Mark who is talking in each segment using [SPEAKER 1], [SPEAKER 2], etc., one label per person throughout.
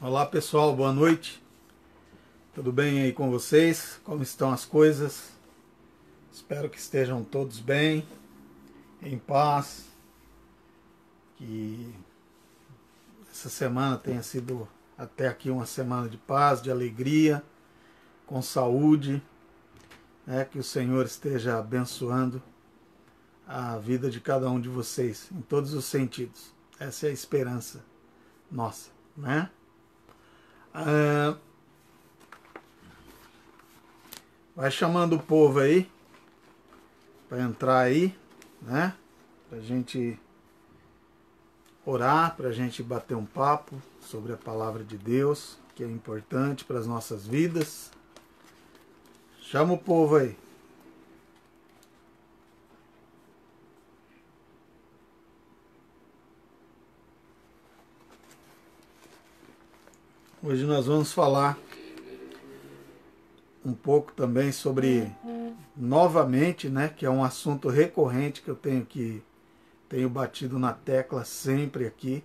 [SPEAKER 1] Olá pessoal, boa noite. Tudo bem aí com vocês? Como estão as coisas? Espero que estejam todos bem, em paz. Que essa semana tenha sido até aqui uma semana de paz, de alegria, com saúde, né? Que o Senhor esteja abençoando a vida de cada um de vocês, em todos os sentidos. Essa é a esperança nossa, né? Vai chamando o povo aí para entrar aí, né? Para a gente orar, para a gente bater um papo sobre a palavra de Deus, que é importante para as nossas vidas. Chama o povo aí. Hoje nós vamos falar um pouco também sobre, novamente, né, que é um assunto recorrente que eu tenho batido na tecla sempre aqui,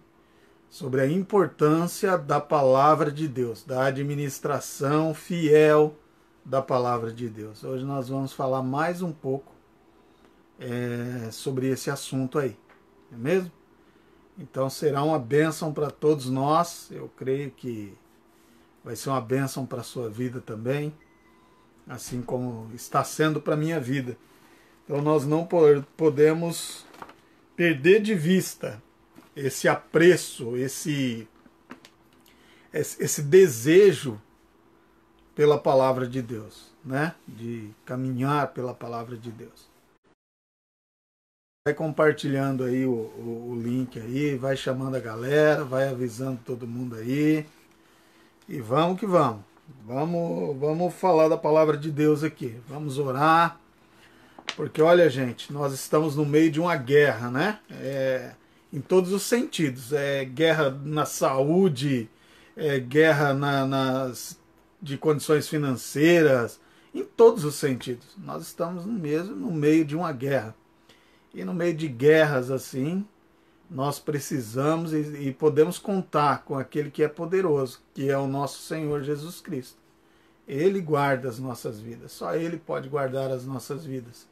[SPEAKER 1] sobre a importância da palavra de Deus, da administração fiel da palavra de Deus. Hoje nós vamos falar mais um pouco sobre esse assunto aí, não é mesmo? Então será uma bênção para todos nós, eu creio que vai ser uma bênção para a sua vida também, assim como está sendo para a minha vida. Então nós não podemos perder de vista esse apreço, esse desejo pela palavra de Deus, né? De caminhar pela palavra de Deus. Vai compartilhando aí o link aí, vai chamando a galera, vai avisando todo mundo aí. E vamos que vamos. Vamos falar da palavra de Deus aqui. Vamos orar. Porque olha, gente, nós estamos no meio de uma guerra, né? Em todos os sentidos. Guerra na saúde, guerra de condições financeiras, em todos os sentidos. Nós estamos no meio de uma guerra. E no meio de guerras assim, nós precisamos e podemos contar com aquele que é poderoso, que é o nosso Senhor Jesus Cristo. Ele guarda as nossas vidas, só Ele pode guardar as nossas vidas,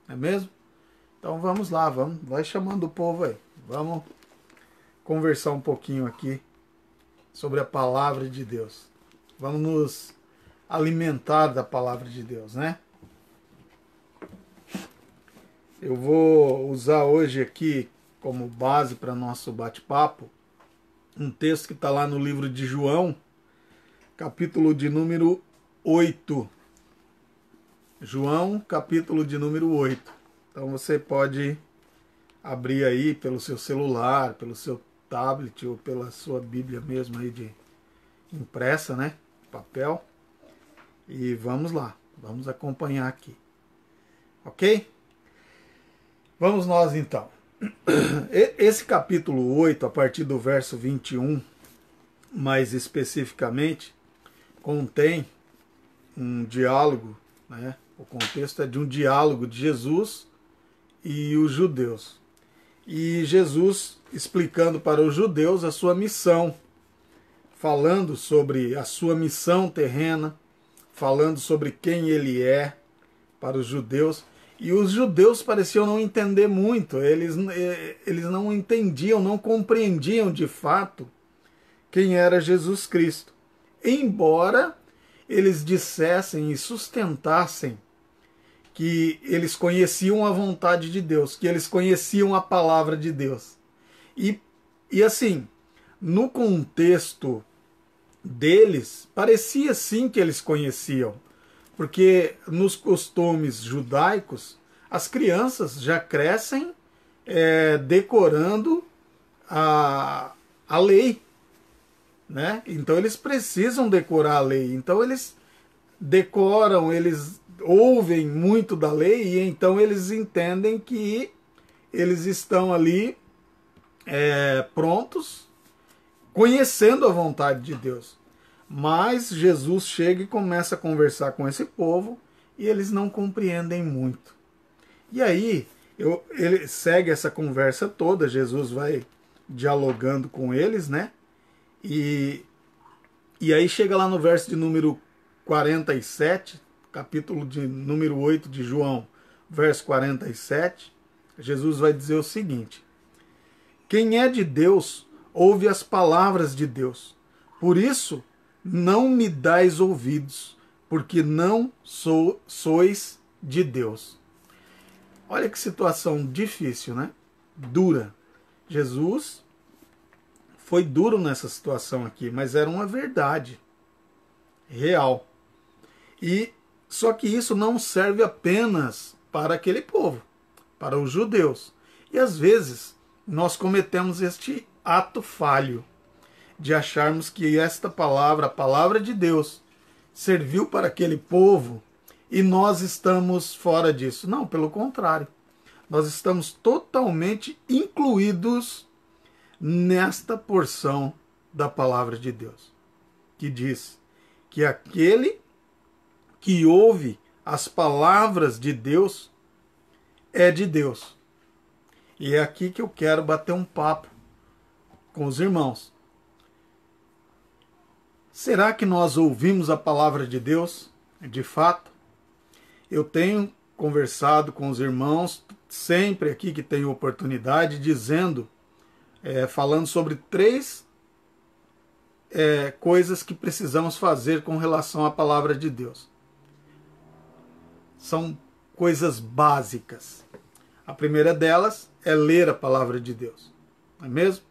[SPEAKER 1] não é mesmo? Então vamos lá, vai chamando o povo aí, vamos conversar um pouquinho aqui sobre a palavra de Deus. Vamos nos alimentar da palavra de Deus, né? Eu vou usar hoje aqui como base para nosso bate-papo um texto que está lá no livro de João, capítulo de número 8. João, capítulo de número 8. Então você pode abrir aí pelo seu celular, pelo seu tablet ou pela sua Bíblia mesmo aí de impressa, né? Papel. E vamos lá, vamos acompanhar aqui. Ok? Vamos nós então. Esse capítulo 8, a partir do verso 21, mais especificamente, contém um diálogo, né? O contexto é de um diálogo de Jesus e os judeus. E Jesus explicando para os judeus a sua missão, falando sobre a sua missão terrena, falando sobre quem ele é para os judeus. E os judeus pareciam não entender muito, eles não entendiam, não compreendiam de fato quem era Jesus Cristo. Embora eles dissessem e sustentassem que eles conheciam a vontade de Deus, que eles conheciam a palavra de Deus. E assim, no contexto deles, parecia sim que eles conheciam. Porque nos costumes judaicos, as crianças já crescem decorando a lei, né? Então eles precisam decorar a lei. Então eles decoram, eles ouvem muito da lei e então eles entendem que eles estão ali prontos, conhecendo a vontade de Deus. Mas Jesus chega e começa a conversar com esse povo e eles não compreendem muito. E aí, ele segue essa conversa toda, Jesus vai dialogando com eles, né? E E aí chega lá no verso de número 47, capítulo de número 8 de João, verso 47, Jesus vai dizer o seguinte: quem é de Deus ouve as palavras de Deus. Por isso, não me dais ouvidos, porque não sois de Deus. Olha que situação difícil, né? Dura. Jesus foi duro nessa situação aqui, mas era uma verdade real. E só que isso não serve apenas para aquele povo, para os judeus. E às vezes nós cometemos este ato falho de acharmos que esta palavra, a palavra de Deus, serviu para aquele povo e nós estamos fora disso. Não, pelo contrário. Nós estamos totalmente incluídos nesta porção da palavra de Deus, que diz que aquele que ouve as palavras de Deus é de Deus. E é aqui que eu quero bater um papo com os irmãos. Será que nós ouvimos a palavra de Deus de fato? Eu tenho conversado com os irmãos sempre aqui que tenho oportunidade, dizendo, falando sobre três coisas que precisamos fazer com relação à palavra de Deus. São coisas básicas. A primeira delas é ler a palavra de Deus, não é mesmo?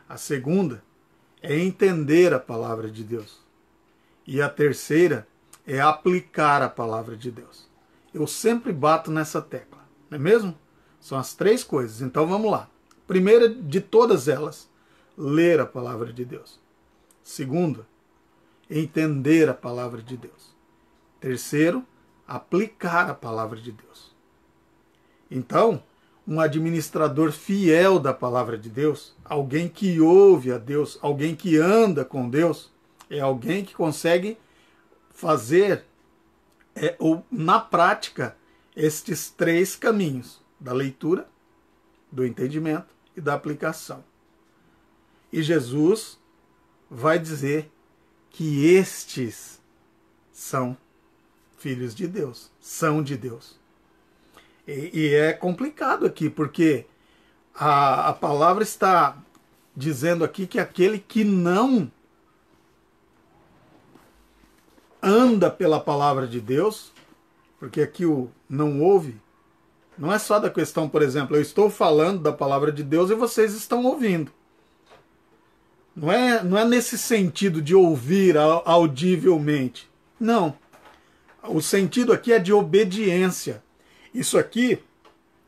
[SPEAKER 1] A segunda é entender a palavra de Deus. E a terceira é aplicar a palavra de Deus. Eu sempre bato nessa tecla, não é mesmo? São as três coisas. Então vamos lá. Primeira de todas elas, ler a palavra de Deus. Segunda, entender a palavra de Deus. Terceiro, aplicar a palavra de Deus. Então, um administrador fiel da palavra de Deus, alguém que ouve a Deus, alguém que anda com Deus, é alguém que consegue fazer, ou na prática, estes três caminhos, da leitura, do entendimento e da aplicação. E Jesus vai dizer que estes são filhos de Deus, são de Deus. E é complicado aqui, porque a palavra está dizendo aqui que aquele que não anda pela palavra de Deus, porque aqui o não ouve, não é só da questão, por exemplo, eu estou falando da palavra de Deus e vocês estão ouvindo. Não é nesse sentido de ouvir audivelmente. Não. O sentido aqui é de obediência. Isso aqui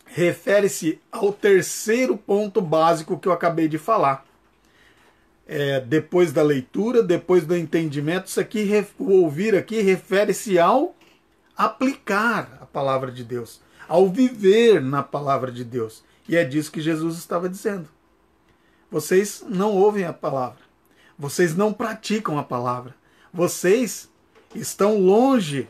[SPEAKER 1] refere-se ao terceiro ponto básico que eu acabei de falar. Depois da leitura, depois do entendimento, isso aqui, o ouvir aqui refere-se ao aplicar a palavra de Deus, ao viver na palavra de Deus. E é disso que Jesus estava dizendo. Vocês não ouvem a palavra, vocês não praticam a palavra, vocês estão longe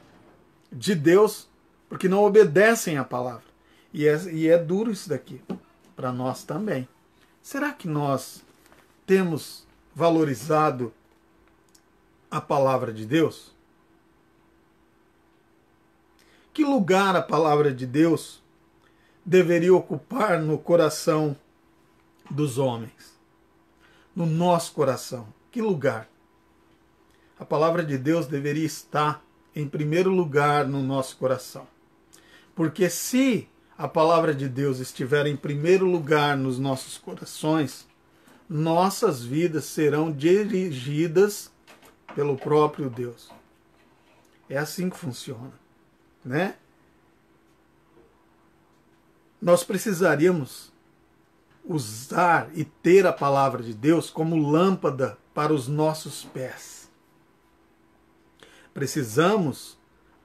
[SPEAKER 1] de Deus porque não obedecem a palavra. E é duro isso daqui para nós também. Será que nós temos valorizado a palavra de Deus? Que lugar a palavra de Deus deveria ocupar no coração dos homens? No nosso coração. Que lugar? A palavra de Deus deveria estar em primeiro lugar no nosso coração. Porque se a palavra de Deus estiver em primeiro lugar nos nossos corações, nossas vidas serão dirigidas pelo próprio Deus. É assim que funciona, né? Nós precisaríamos usar e ter a palavra de Deus como lâmpada para os nossos pés. Precisamos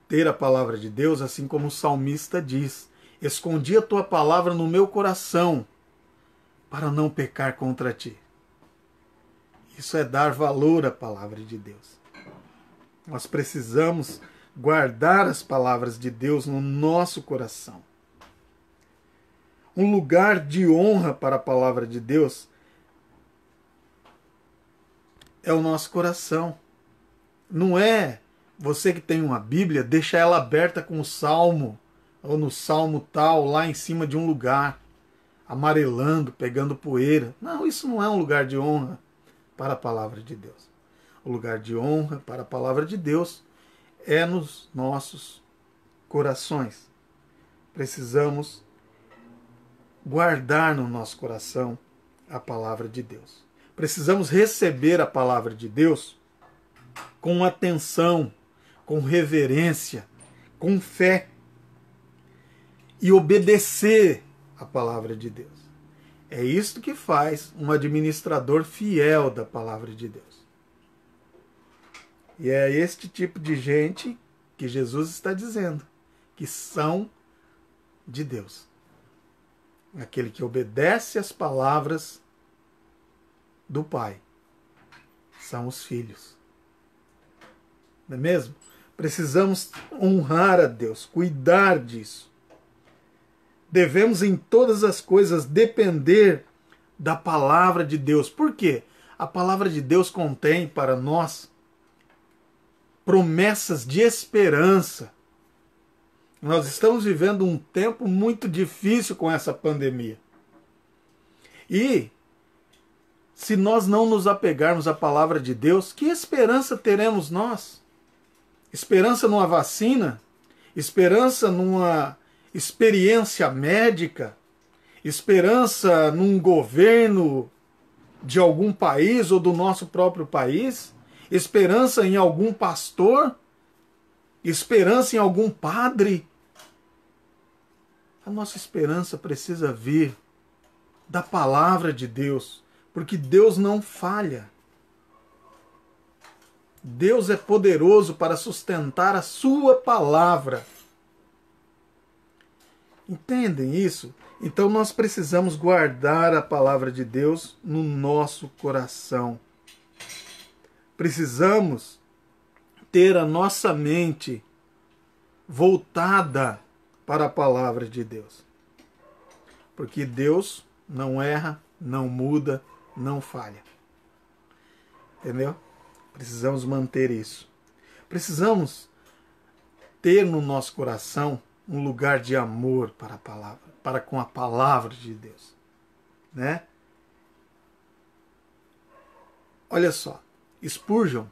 [SPEAKER 1] ter a palavra de Deus, assim como o salmista diz: escondi a tua palavra no meu coração para não pecar contra ti. Isso é dar valor à palavra de Deus. Nós precisamos guardar as palavras de Deus no nosso coração. Um lugar de honra para a palavra de Deus é o nosso coração, não é você que tem uma Bíblia, deixa ela aberta com o Salmo, ou no Salmo tal, lá em cima de um lugar, amarelando, pegando poeira. Não, isso não é um lugar de honra para a palavra de Deus. O lugar de honra para a palavra de Deus é nos nossos corações. Precisamos guardar no nosso coração a palavra de Deus. Precisamos receber a palavra de Deus com atenção, com reverência, com fé e obedecer a palavra de Deus. É isto que faz um administrador fiel da palavra de Deus. E é este tipo de gente que Jesus está dizendo que são de Deus. Aquele que obedece às palavras do Pai. São os filhos. Não é mesmo? Precisamos honrar a Deus, cuidar disso. Devemos em todas as coisas depender da palavra de Deus. Por quê? A palavra de Deus contém para nós promessas de esperança. Nós estamos vivendo um tempo muito difícil com essa pandemia. E se nós não nos apegarmos à palavra de Deus, que esperança teremos nós? Esperança numa vacina? Esperança numa experiência médica? Esperança num governo de algum país ou do nosso próprio país? Esperança em algum pastor? Esperança em algum padre? A nossa esperança precisa vir da palavra de Deus, porque Deus não falha. Deus é poderoso para sustentar a sua palavra. Entendem isso? Então nós precisamos guardar a palavra de Deus no nosso coração. Precisamos ter a nossa mente voltada para a palavra de Deus. Porque Deus não erra, não muda, não falha. Entendeu? Precisamos manter isso. Precisamos ter no nosso coração um lugar de amor para a palavra, para com a palavra de Deus, né? Olha só, Spurgeon,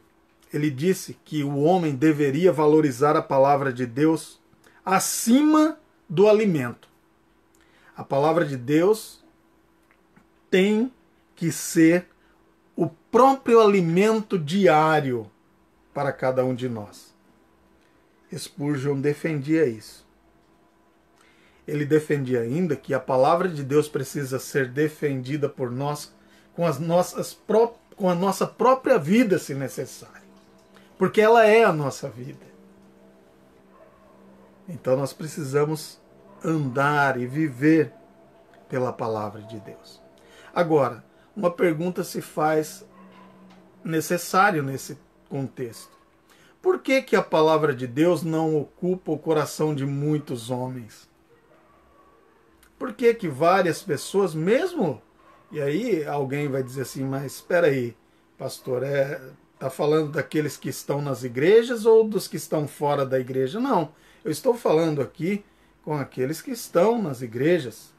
[SPEAKER 1] ele disse que o homem deveria valorizar a palavra de Deus acima do alimento. A palavra de Deus tem que ser o próprio alimento diário para cada um de nós. Spurgeon defendia isso. Ele defendia ainda que a palavra de Deus precisa ser defendida por nós com a nossa própria vida, se necessário. Porque ela é a nossa vida. Então nós precisamos andar e viver pela palavra de Deus. Agora, uma pergunta se faz necessário nesse contexto. Por que que a palavra de Deus não ocupa o coração de muitos homens? Por que que várias pessoas, mesmo... E aí alguém vai dizer assim, mas espera aí, pastor, está falando daqueles que estão nas igrejas ou dos que estão fora da igreja? Não, eu estou falando aqui com aqueles que estão nas igrejas.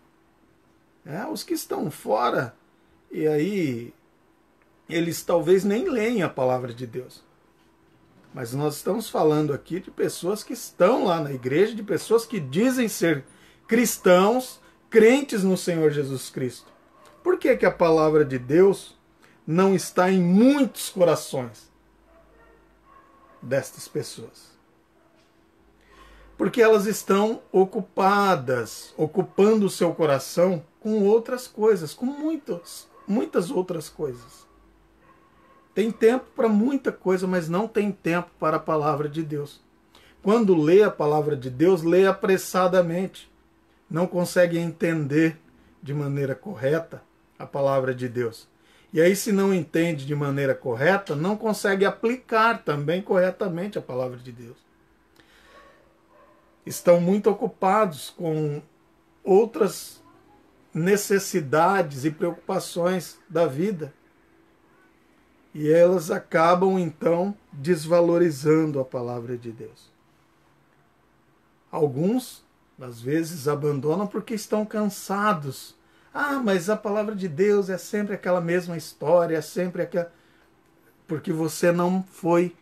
[SPEAKER 1] Os que estão fora, e aí eles talvez nem leem a palavra de Deus. Mas nós estamos falando aqui de pessoas que estão lá na igreja, de pessoas que dizem ser cristãos, crentes no Senhor Jesus Cristo. Por que que a palavra de Deus não está em muitos corações destas pessoas? Porque elas estão ocupadas, ocupando o seu coração com outras coisas, com muitas outras coisas. Tem tempo para muita coisa, mas não tem tempo para a palavra de Deus. Quando lê a palavra de Deus, lê apressadamente. Não consegue entender de maneira correta a palavra de Deus. E aí, se não entende de maneira correta, não consegue aplicar também corretamente a palavra de Deus. Estão muito ocupados com outras necessidades e preocupações da vida. E elas acabam, então, desvalorizando a palavra de Deus. Alguns, às vezes, abandonam porque estão cansados. Ah, mas a palavra de Deus é sempre aquela mesma história, é sempre aquela... Porque você não foi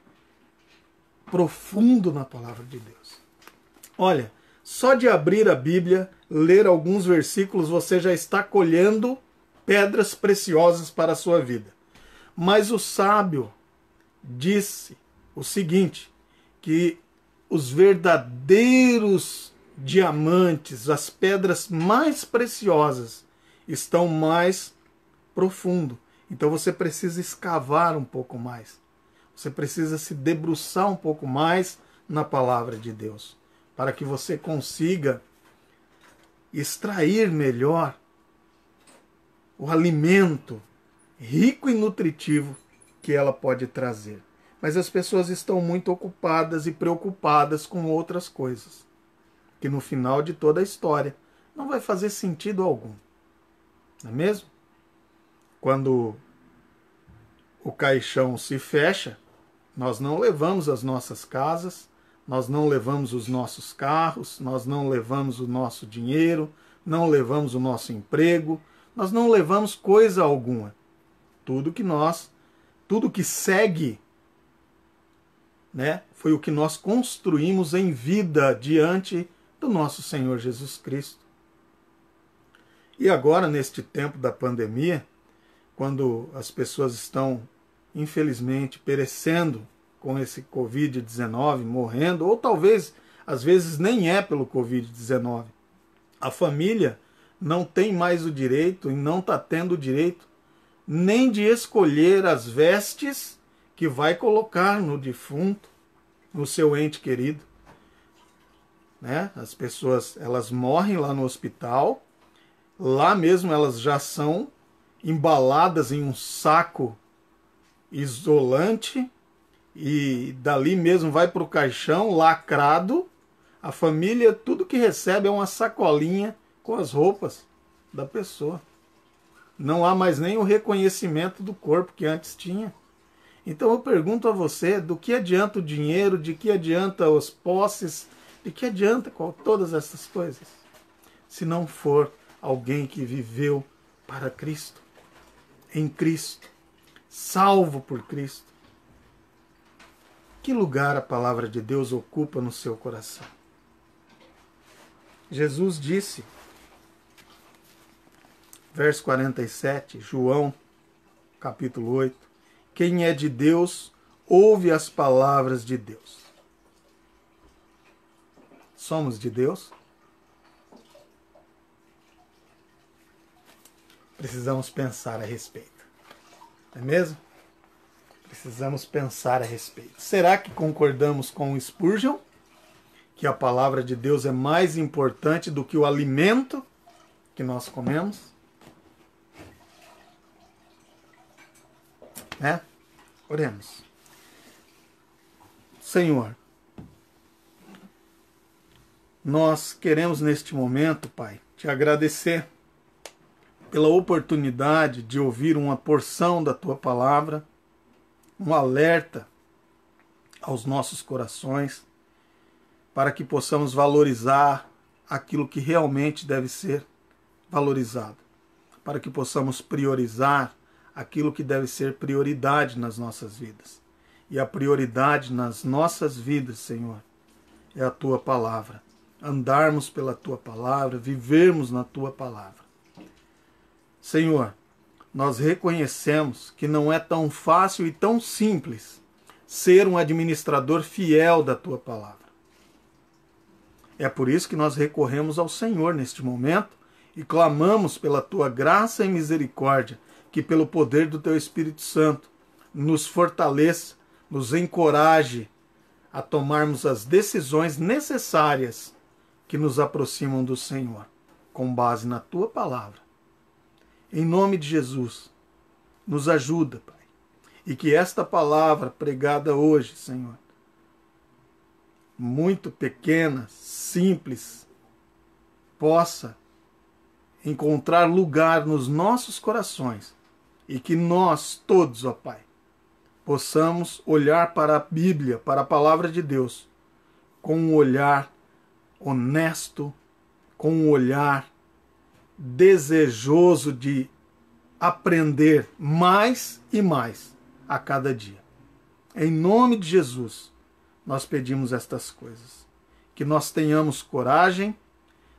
[SPEAKER 1] profundo na palavra de Deus. Olha, só de abrir a Bíblia, ler alguns versículos, você já está colhendo pedras preciosas para a sua vida. Mas o sábio disse o seguinte, que os verdadeiros diamantes, as pedras mais preciosas, estão mais profundo. Então você precisa escavar um pouco mais. Você precisa se debruçar um pouco mais na palavra de Deus, para que você consiga extrair melhor o alimento rico e nutritivo que ela pode trazer. Mas as pessoas estão muito ocupadas e preocupadas com outras coisas, que no final de toda a história não vai fazer sentido algum. Não é mesmo? Quando o caixão se fecha, nós não levamos as nossas casas, nós não levamos os nossos carros, nós não levamos o nosso dinheiro, não levamos o nosso emprego, nós não levamos coisa alguma. Tudo que segue, né, foi o que nós construímos em vida diante do nosso Senhor Jesus Cristo. E agora, neste tempo da pandemia, quando as pessoas estão, infelizmente, perecendo com esse Covid-19, morrendo, ou talvez, às vezes, nem é pelo Covid-19. A família não tem mais o direito, e não está tendo o direito, nem de escolher as vestes que vai colocar no defunto, no seu ente querido. Né? As pessoas, elas morrem lá no hospital, lá mesmo elas já são embaladas em um saco isolante e dali mesmo vai para o caixão lacrado. A família, tudo que recebe é uma sacolinha com as roupas da pessoa. Não há mais nem o reconhecimento do corpo que antes tinha. Então eu pergunto a você, do que adianta o dinheiro, de que adianta as posses, de que adianta todas essas coisas, se não for alguém que viveu para Cristo, em Cristo, salvo por Cristo? Que lugar a palavra de Deus ocupa no seu coração? Jesus disse, verso 47, João, capítulo 8, quem é de Deus, ouve as palavras de Deus. Somos de Deus? Precisamos pensar a respeito. Não é mesmo? Precisamos pensar a respeito. Será que concordamos com o Spurgeon? Que a palavra de Deus é mais importante do que o alimento que nós comemos? Né? Oremos. Senhor, nós queremos neste momento, Pai, te agradecer pela oportunidade de ouvir uma porção da tua palavra, um alerta aos nossos corações, para que possamos valorizar aquilo que realmente deve ser valorizado, para que possamos priorizar aquilo que deve ser prioridade nas nossas vidas. E a prioridade nas nossas vidas, Senhor, é a tua palavra. Andarmos pela tua palavra, vivermos na tua palavra. Senhor, nós reconhecemos que não é tão fácil e tão simples ser um administrador fiel da tua palavra. É por isso que nós recorremos ao Senhor neste momento e clamamos pela tua graça e misericórdia, que pelo poder do teu Espírito Santo nos fortaleça, nos encoraje a tomarmos as decisões necessárias que nos aproximam do Senhor, com base na tua palavra. Em nome de Jesus, nos ajuda, Pai, e que esta palavra pregada hoje, Senhor, muito pequena, simples, possa encontrar lugar nos nossos corações e que nós todos, ó Pai, possamos olhar para a Bíblia, para a palavra de Deus, com um olhar honesto, com um olhar desejoso de aprender mais e mais a cada dia. Em nome de Jesus, nós pedimos estas coisas. Que nós tenhamos coragem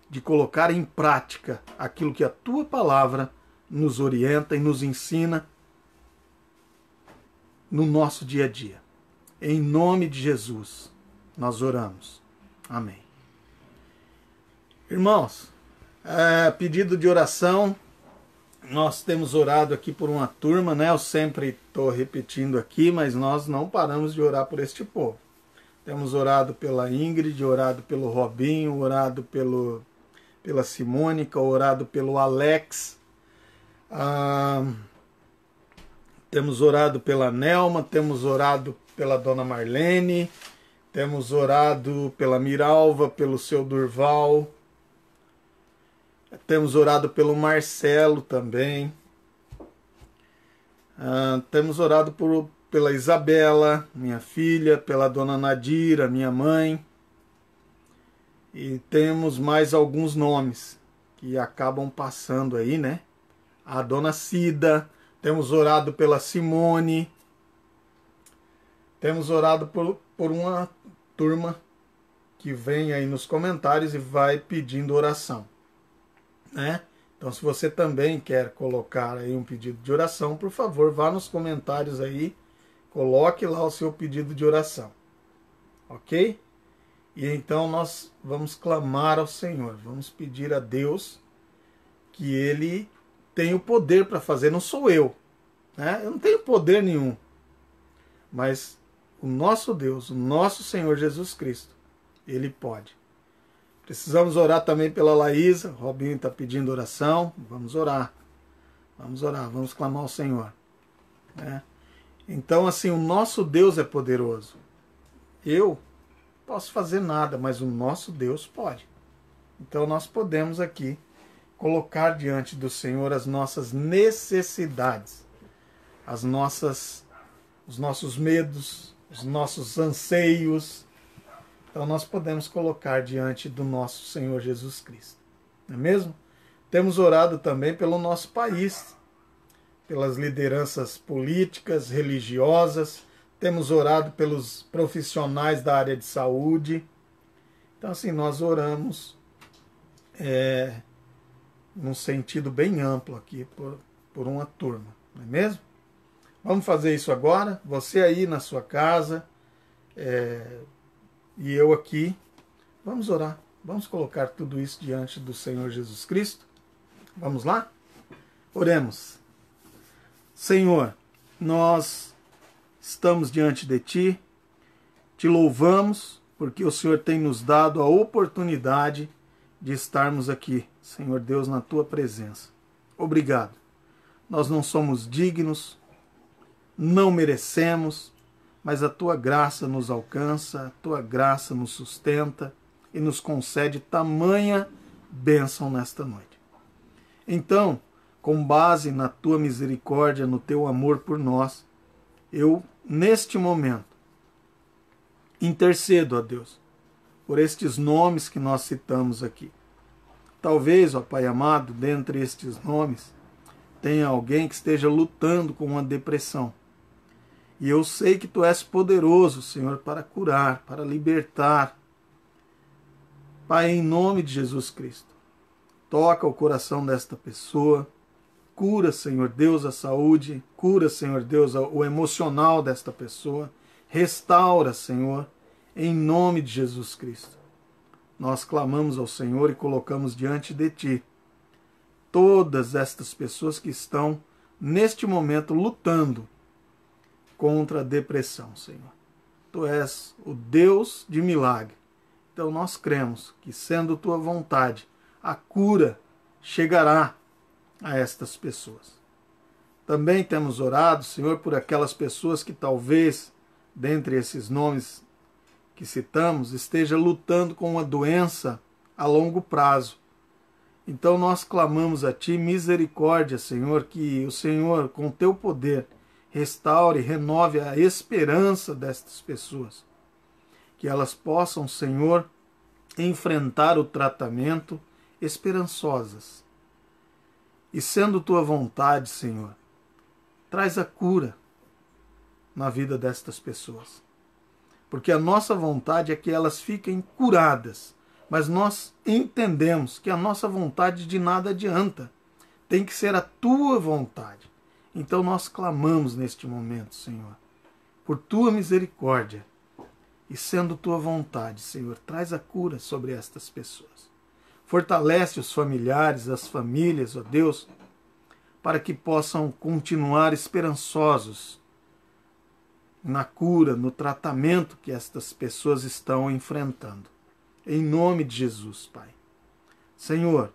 [SPEAKER 1] de colocar em prática aquilo que a Tua palavra nos orienta e nos ensina no nosso dia a dia. Em nome de Jesus, nós oramos. Amém. Irmãos, pedido de oração, nós temos orado aqui por uma turma, né? Eu sempre estou repetindo aqui, mas nós não paramos de orar por este povo. Temos orado pela Ingrid, orado pelo Robinho, orado pela Simônica, orado pelo Alex, temos orado pela Nelma, temos orado pela Dona Marlene, temos orado pela Miralva, pelo seu Durval, temos orado pelo Marcelo também, temos orado pela Isabela, minha filha, pela Dona Nadira, minha mãe, e temos mais alguns nomes que acabam passando aí, né? A Dona Cida, temos orado pela Simone, temos orado por uma turma que vem aí nos comentários e vai pedindo oração, né? Então, se você também quer colocar aí um pedido de oração, por favor, vá nos comentários aí, coloque lá o seu pedido de oração, ok? E então nós vamos clamar ao Senhor, vamos pedir a Deus que Ele tem o poder para fazer, não sou eu, né? Eu não tenho poder nenhum, mas o nosso Deus, o nosso Senhor Jesus Cristo, Ele pode. Precisamos orar também pela Laísa, o Robinho está pedindo oração, vamos orar, vamos clamar ao Senhor, né? Então, assim, o nosso Deus é poderoso. Eu posso fazer nada, mas o nosso Deus pode. Então, nós podemos aqui colocar diante do Senhor as nossas necessidades, os nossos medos, os nossos anseios. Então, nós podemos colocar diante do nosso Senhor Jesus Cristo. Não é mesmo? Temos orado também pelo nosso país, pelas lideranças políticas, religiosas, temos orado pelos profissionais da área de saúde. Então, assim, nós oramos num sentido bem amplo aqui por uma turma, não é mesmo? Vamos fazer isso agora, você aí na sua casa e eu aqui. Vamos orar, vamos colocar tudo isso diante do Senhor Jesus Cristo. Vamos lá? Oremos. Senhor, nós estamos diante de Ti, Te louvamos, porque o Senhor tem nos dado a oportunidade de estarmos aqui, Senhor Deus, na Tua presença. Obrigado. Nós não somos dignos, não merecemos, mas a Tua graça nos alcança, a Tua graça nos sustenta e nos concede tamanha bênção nesta noite. Então, com base na Tua misericórdia, no Teu amor por nós, eu, neste momento, intercedo, ó Deus, por estes nomes que nós citamos aqui. Talvez, ó Pai amado, dentre estes nomes, tenha alguém que esteja lutando com uma depressão. E eu sei que Tu és poderoso, Senhor, para curar, para libertar. Pai, em nome de Jesus Cristo, toca o coração desta pessoa, cura, Senhor Deus, a saúde, cura, Senhor Deus, o emocional desta pessoa, restaura, Senhor, em nome de Jesus Cristo. Nós clamamos ao Senhor e colocamos diante de Ti todas estas pessoas que estão, neste momento, lutando contra a depressão, Senhor. Tu és o Deus de milagre. Então nós cremos que, sendo Tua vontade, a cura chegará a estas pessoas. Também temos orado, Senhor, por aquelas pessoas que talvez, dentre esses nomes que citamos, esteja lutando com uma doença a longo prazo. Então nós clamamos a Ti misericórdia, Senhor, que o Senhor, com Teu poder, restaure, renove a esperança destas pessoas. Que elas possam, Senhor, enfrentar o tratamento esperançosas. E sendo tua vontade, Senhor, traz a cura na vida destas pessoas. Porque a nossa vontade é que elas fiquem curadas. Mas nós entendemos que a nossa vontade de nada adianta. Tem que ser a tua vontade. Então nós clamamos neste momento, Senhor, por tua misericórdia. E sendo tua vontade, Senhor, traz a cura sobre estas pessoas. Fortalece os familiares, as famílias, ó Deus, para que possam continuar esperançosos na cura, no tratamento que estas pessoas estão enfrentando. Em nome de Jesus, Pai. Senhor,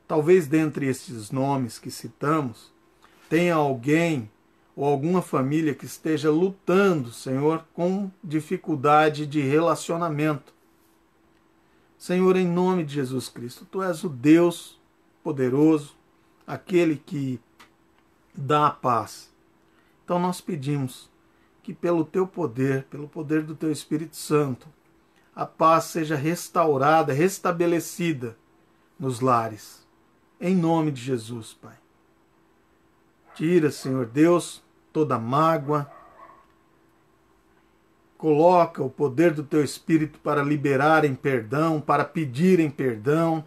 [SPEAKER 1] talvez dentre estes nomes que citamos, tenha alguém ou alguma família que esteja lutando, Senhor, com dificuldade de relacionamento. Senhor, em nome de Jesus Cristo, Tu és o Deus poderoso, aquele que dá a paz. Então nós pedimos que pelo Teu poder, pelo poder do Teu Espírito Santo, a paz seja restaurada, restabelecida nos lares. Em nome de Jesus, Pai. Tira, Senhor Deus, toda mágoa. Coloca o poder do Teu Espírito para liberarem perdão, para pedirem perdão.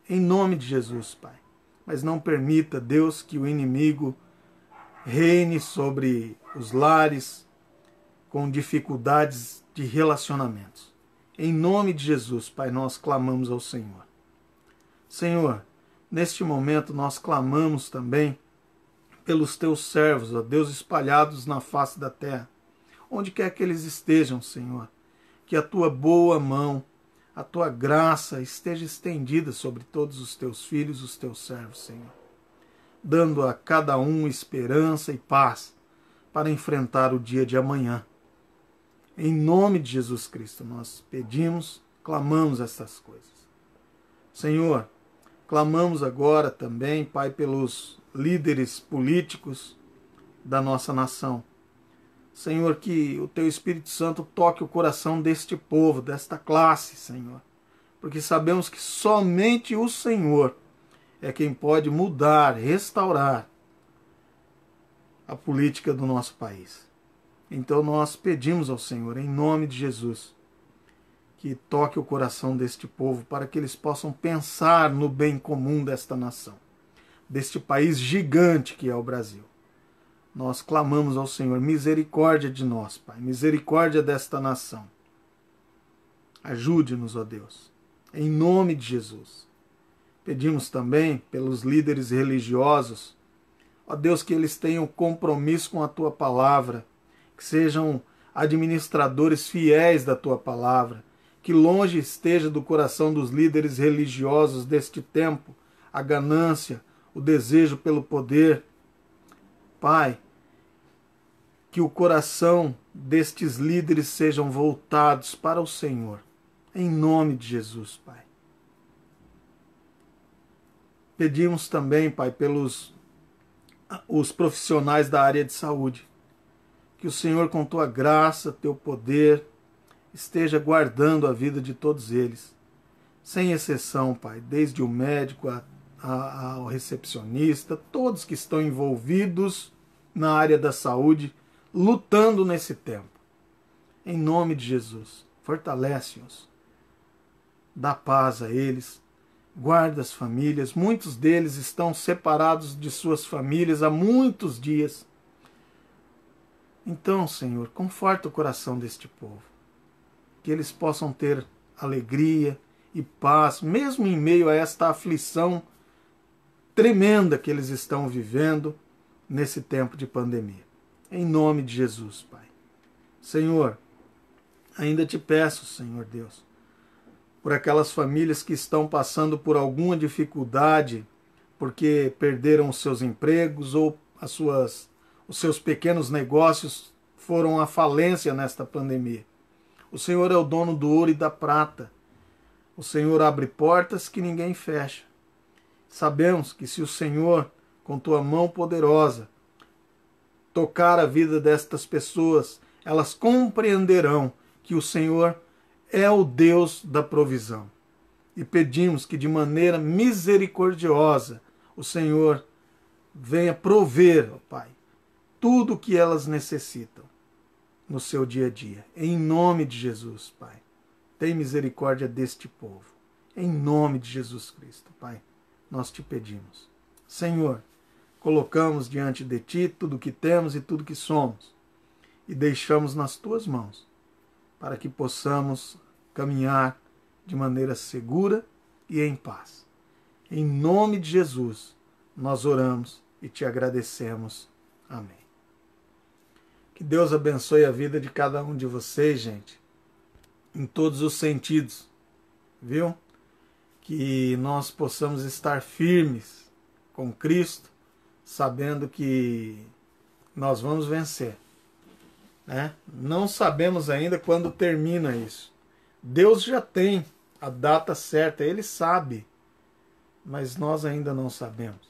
[SPEAKER 1] Em nome de Jesus, Pai. Mas não permita, Deus, que o inimigo reine sobre os lares com dificuldades de relacionamentos. Em nome de Jesus, Pai, nós clamamos ao Senhor. Senhor, neste momento nós clamamos também pelos Teus servos, ó Deus, espalhados na face da terra, onde quer que eles estejam, Senhor, que a Tua boa mão, a Tua graça esteja estendida sobre todos os Teus filhos, os Teus servos, Senhor, dando a cada um esperança e paz para enfrentar o dia de amanhã. Em nome de Jesus Cristo, nós pedimos, clamamos estas coisas. Senhor, clamamos agora também, Pai, pelos líderes políticos da nossa nação. Senhor, que o Teu Espírito Santo toque o coração deste povo, desta classe, Senhor. Porque sabemos que somente o Senhor é quem pode mudar, restaurar a política do nosso país. Então nós pedimos ao Senhor, em nome de Jesus, que toque o coração deste povo para que eles possam pensar no bem comum desta nação, deste país gigante que é o Brasil. Nós clamamos ao Senhor, misericórdia de nós, Pai, misericórdia desta nação. Ajude-nos, ó Deus, em nome de Jesus. Pedimos também pelos líderes religiosos, ó Deus, que eles tenham compromisso com a Tua palavra, que sejam administradores fiéis da Tua palavra, que longe esteja do coração dos líderes religiosos deste tempo a ganância, o desejo pelo poder. Pai, que o coração destes líderes sejam voltados para o Senhor, em nome de Jesus, Pai. Pedimos também, Pai, pelos os profissionais da área de saúde, que o Senhor, com Tua graça, Teu poder, esteja guardando a vida de todos eles, sem exceção, Pai, desde o médico ao recepcionista, todos que estão envolvidos na área da saúde, lutando nesse tempo. Em nome de Jesus, fortalece-os, dá paz a eles, guarda as famílias. Muitos deles estão separados de suas famílias há muitos dias. Então, Senhor, conforta o coração deste povo, que eles possam ter alegria e paz, mesmo em meio a esta aflição tremenda que eles estão vivendo nesse tempo de pandemia. Em nome de Jesus, Pai. Senhor, ainda te peço, Senhor Deus, por aquelas famílias que estão passando por alguma dificuldade porque perderam os seus empregos ou os seus pequenos negócios foram à falência nesta pandemia. O Senhor é o dono do ouro e da prata. O Senhor abre portas que ninguém fecha. Sabemos que se o Senhor, com Tua mão poderosa, tocar a vida destas pessoas, elas compreenderão que o Senhor é o Deus da provisão. E pedimos que de maneira misericordiosa o Senhor venha prover, ó Pai, tudo o que elas necessitam no seu dia a dia. Em nome de Jesus, Pai. Tem misericórdia deste povo. Em nome de Jesus Cristo, Pai, nós te pedimos. Senhor, colocamos diante de Ti tudo o que temos e tudo o que somos e deixamos nas Tuas mãos para que possamos caminhar de maneira segura e em paz. Em nome de Jesus, nós oramos e te agradecemos. Amém. Que Deus abençoe a vida de cada um de vocês, gente, em todos os sentidos, viu? Que nós possamos estar firmes com Cristo, sabendo que nós vamos vencer, né? Não sabemos ainda quando termina isso. Deus já tem a data certa, Ele sabe, mas nós ainda não sabemos.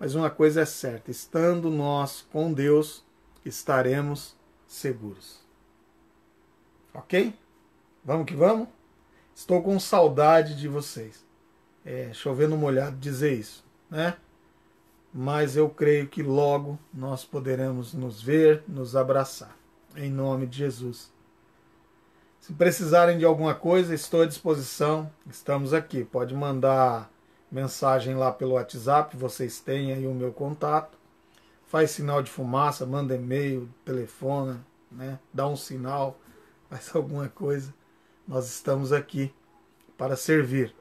[SPEAKER 1] Mas uma coisa é certa, estando nós com Deus, estaremos seguros. Ok? Vamos que vamos? Estou com saudade de vocês. Chovendo molhado dizer isso, né? Mas eu creio que logo nós poderemos nos ver, nos abraçar. Em nome de Jesus. Se precisarem de alguma coisa, estou à disposição. Estamos aqui. Pode mandar mensagem lá pelo WhatsApp, vocês têm aí o meu contato. Faz sinal de fumaça, manda e-mail, telefona, né? Dá um sinal, faz alguma coisa. Nós estamos aqui para servir.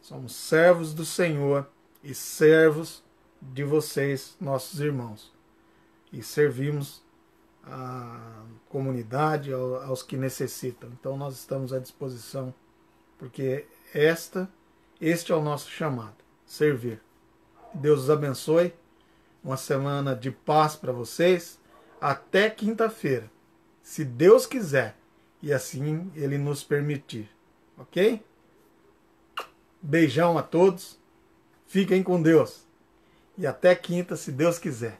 [SPEAKER 1] Somos servos do Senhor e servos de vocês, nossos irmãos. E servimos a comunidade, aos que necessitam. Então nós estamos à disposição, porque este é o nosso chamado, servir. Deus os abençoe, uma semana de paz para vocês, até quinta-feira, se Deus quiser, e assim Ele nos permitir, ok? Beijão a todos, fiquem com Deus, e até quinta, se Deus quiser.